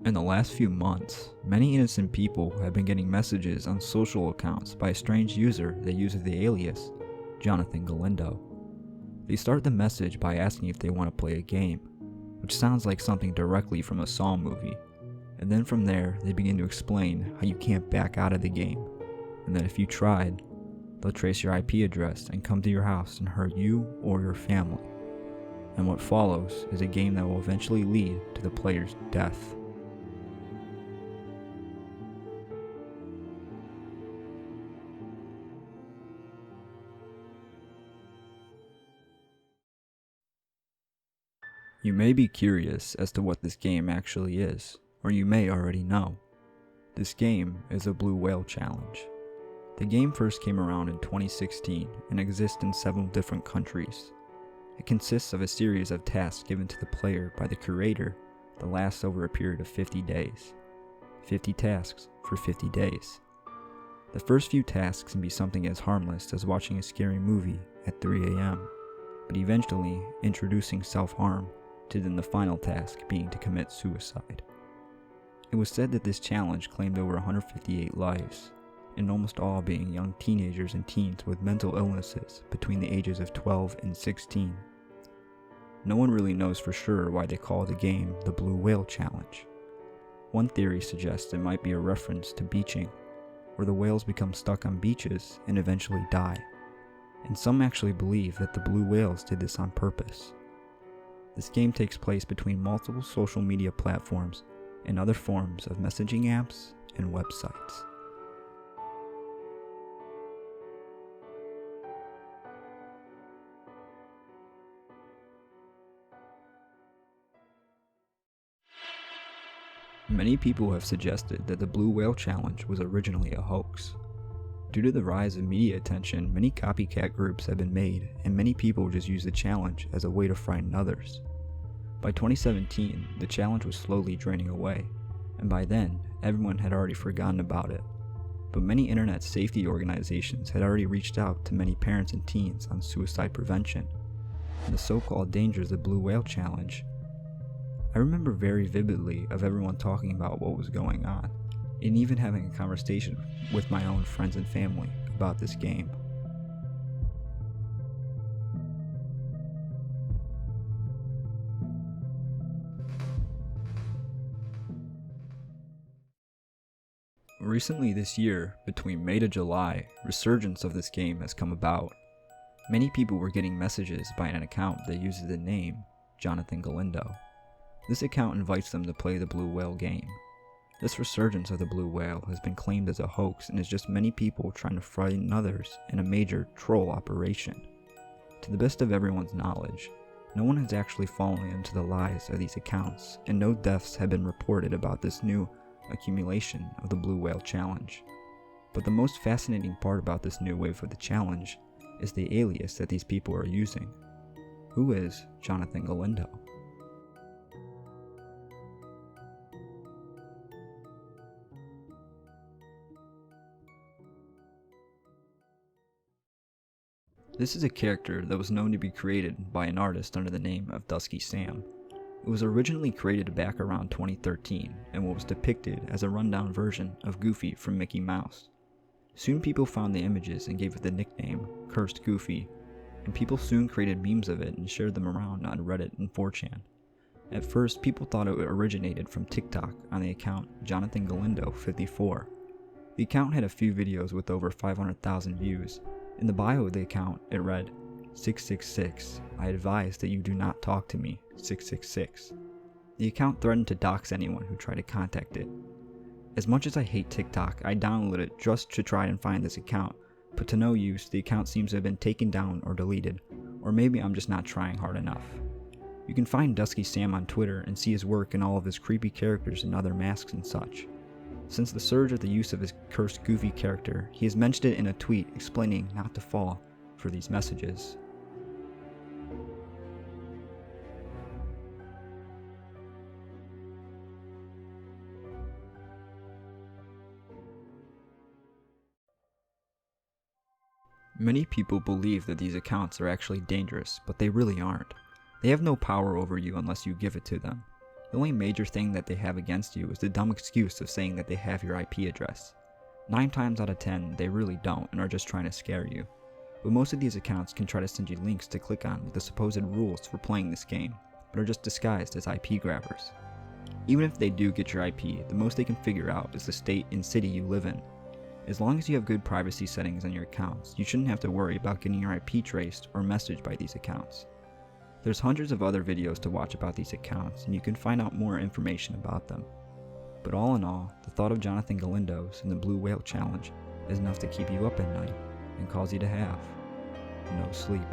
In the last few months, many innocent people have been getting messages on social accounts by a strange user that uses the alias Jonathan Galindo. They start the message by asking if they want to play a game, which sounds like something directly from a Saw movie, and then from there they begin to explain how you can't back out of the game, and that if you tried, they'll trace your IP address and come to your house and hurt you or your family. And what follows is a game that will eventually lead to the player's death. You may be curious as to what this game actually is, or you may already know. This game is a Blue Whale Challenge. The game first came around in 2016 and exists in several different countries. It consists of a series of tasks given to the player by the creator that lasts over a period of 50 days. 50 tasks for 50 days. The first few tasks can be something as harmless as watching a scary movie at 3 a.m., but eventually introducing self-harm to then the final task being to commit suicide. It was said that this challenge claimed over 158 lives, and almost all being young teenagers and teens with mental illnesses between the ages of 12 and 16. No one really knows for sure why they call the game the Blue Whale Challenge. One theory suggests it might be a reference to beaching, where the whales become stuck on beaches and eventually die, and some actually believe that the blue whales did this on purpose. This game takes place between multiple social media platforms and other forms of messaging apps and websites. Many people have suggested that the Blue Whale Challenge was originally a hoax. Due to the rise of media attention, many copycat groups have been made, and many people just use the challenge as a way to frighten others. By 2017, the challenge was slowly draining away, and by then, everyone had already forgotten about it. But many internet safety organizations had already reached out to many parents and teens on suicide prevention, and the so-called dangers of the Blue Whale Challenge. I remember very vividly of everyone talking about what was going on, and even having a conversation with my own friends and family about this game. Recently this year, between May to July, resurgence of this game has come about. Many people were getting messages by an account that uses the name Jonathan Galindo. This account invites them to play the Blue Whale game. This resurgence of the Blue Whale has been claimed as a hoax and is just many people trying to frighten others in a major troll operation. To the best of everyone's knowledge, no one has actually fallen into the lies of these accounts, and no deaths have been reported about this new accumulation of the Blue Whale Challenge. But the most fascinating part about this new wave of the challenge is the alias that these people are using. Who is Jonathan Galindo? This is a character that was known to be created by an artist under the name of Dusky Sam. It was originally created back around 2013 and was depicted as a rundown version of Goofy from Mickey Mouse. Soon people found the images and gave it the nickname Cursed Goofy, and people soon created memes of it and shared them around on Reddit and 4chan. At first, people thought it originated from TikTok on the account Jonathan Galindo 54. The account had a few videos with over 500,000 views. In the bio of the account, it read, 666, I advise that you do not talk to me, 666. The account threatened to dox anyone who tried to contact it. As much as I hate TikTok, I downloaded it just to try and find this account, but to no use, the account seems to have been taken down or deleted, or maybe I'm just not trying hard enough. You can find Dusky Sam on Twitter and see his work and all of his creepy characters and other masks and such. Since the surge of the use of his Cursed Goofy character, he has mentioned it in a tweet explaining not to fall for these messages. Many people believe that these accounts are actually dangerous, but they really aren't. They have no power over you unless you give it to them. The only major thing that they have against you is the dumb excuse of saying that they have your IP address. 9 times out of 10, they really don't and are just trying to scare you. But most of these accounts can try to send you links to click on with the supposed rules for playing this game, but are just disguised as IP grabbers. Even if they do get your IP, the most they can figure out is the state and city you live in. As long as you have good privacy settings on your accounts, you shouldn't have to worry about getting your IP traced or messaged by these accounts. There's hundreds of other videos to watch about these accounts, and you can find out more information about them. But all in all, the thought of Jonathan Galindo's and the Blue Whale Challenge is enough to keep you up at night and cause you to have no sleep.